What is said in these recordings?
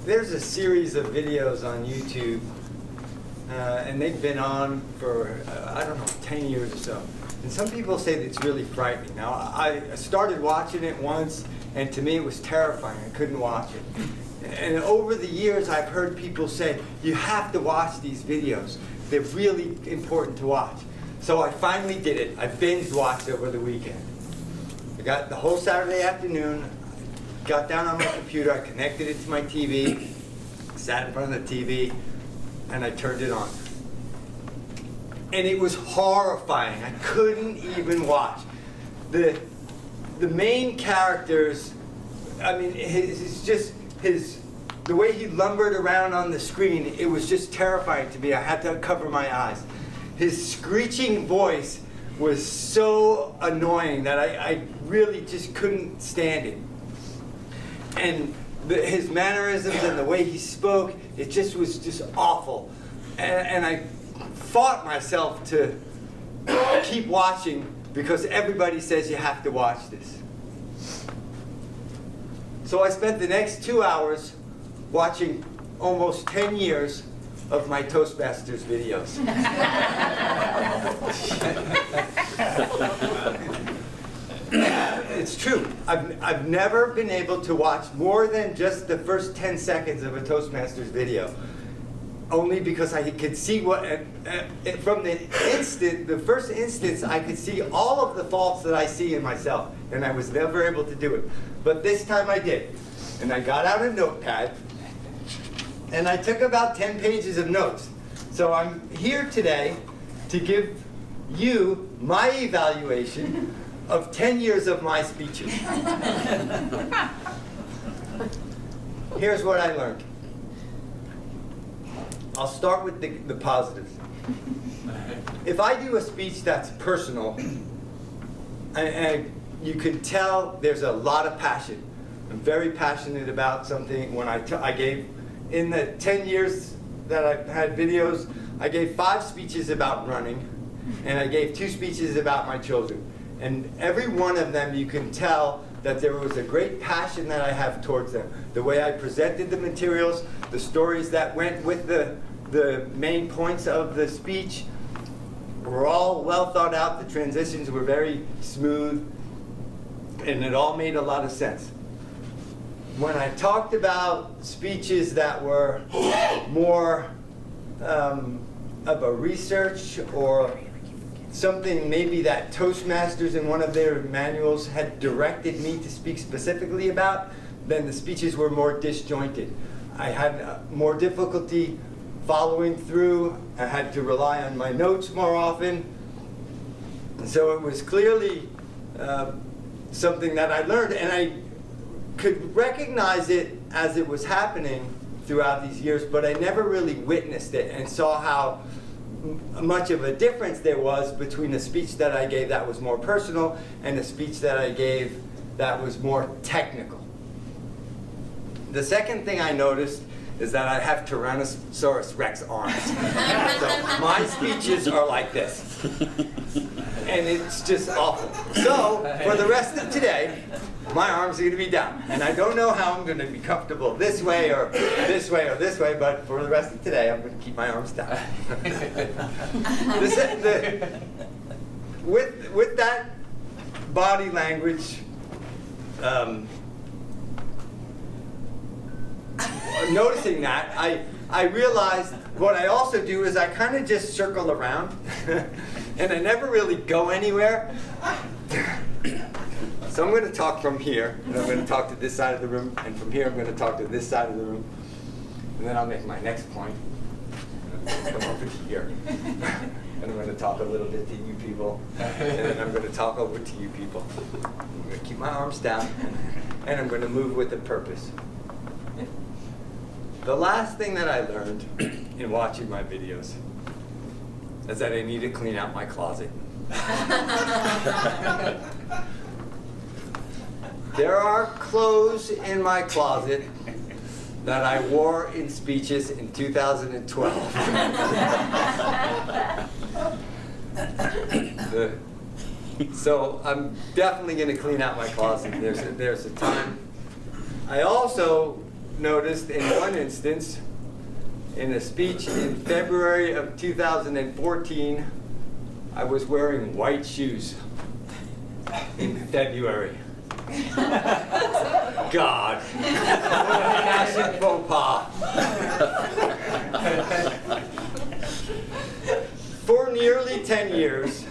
there's a series of videos on YouTube, and they've been on for, I don't know, 10 years or so. And some people say that it's really frightening. Now, I started watching it once, and to me it was terrifying. I couldn't watch it. And over the years, I've heard people say, you have to watch these videos. They're really important to watch. So I finally did it. I binge watched over the weekend. I got the whole Saturday afternoon, got down on my computer, I connected it to my TV, sat in front of the TV, and I turned it on. And it was horrifying. I couldn't even watch. The main characters, I mean, the way he lumbered around on the screen, it was just terrifying to me. I had to cover my eyes. His screeching voice was so annoying that I really just couldn't stand it. And his mannerisms and the way he spoke, it just was just awful. And I fought myself to keep watching because everybody says you have to watch this. So I spent the next 2 hours watching almost 10 years of my Toastmasters videos. It's true. I've never been able to watch more than just the first 10 seconds of a Toastmasters video. Only because I could see what, from the first instance, I could see all of the faults that I see in myself, and I was never able to do it. But this time I did. And I got out a notepad, and I took about 10 pages of notes. So I'm here today to give you my evaluation of 10 years of my speeches. Here's what I learned. I'll start with the positives. If I do a speech that's personal, and you can tell there's a lot of passion. I'm very passionate about something. When I gave, in the 10 years that I've had videos, I gave 5 speeches about running, and I gave 2 speeches about my children. And every one of them, you can tell that there was a great passion that I have towards them. The way I presented the materials, the stories that went with the main points of the speech were all well thought out. The transitions were very smooth, and it all made a lot of sense. When I talked about speeches that were more of a research or something maybe that Toastmasters in one of their manuals had directed me to speak specifically about, then the speeches were more disjointed. I had more difficulty following through. I had to rely on my notes more often. And so it was clearly something that I learned, and I could recognize it as it was happening throughout these years, but I never really witnessed it and saw how much of a difference there was between a speech that I gave that was more personal and a speech that I gave that was more technical. The second thing I noticed is that I have Tyrannosaurus Rex arms. So my speeches are like this. And it's just awful. So for the rest of today, my arms are going to be down. And I don't know how I'm going to be comfortable this way or this way or this way, but for the rest of today, I'm going to keep my arms down. With that body language, noticing that, I realized what I also do is I kind of just circle around, and I never really go anywhere. So I'm going to talk from here, and I'm going to talk to this side of the room, and from here I'm going to talk to this side of the room, and then I'll make my next point. Come over to here, and I'm going to talk a little bit to you people, and then I'm going to talk over to you people. I'm going to keep my arms down, and I'm going to move with a purpose. The last thing that I learned in watching my videos is that I need to clean out my closet. There are clothes in my closet that I wore in speeches in 2012. So I'm definitely going to clean out my closet. There's a time. I also noticed in one instance, in a speech in February of 2014, I was wearing white shoes in February. God, what a massive faux pas. For nearly 10 years,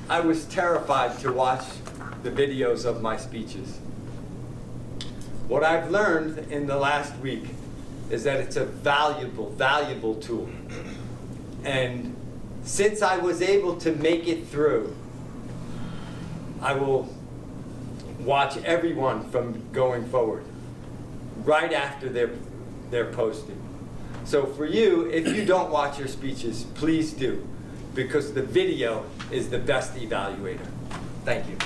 I was terrified to watch the videos of my speeches. What I've learned in the last week is that it's a valuable, valuable tool. And since I was able to make it through, I will watch everyone from going forward, right after they're posted. So for you, if you don't watch your speeches, please do, because the video is the best evaluator. Thank you.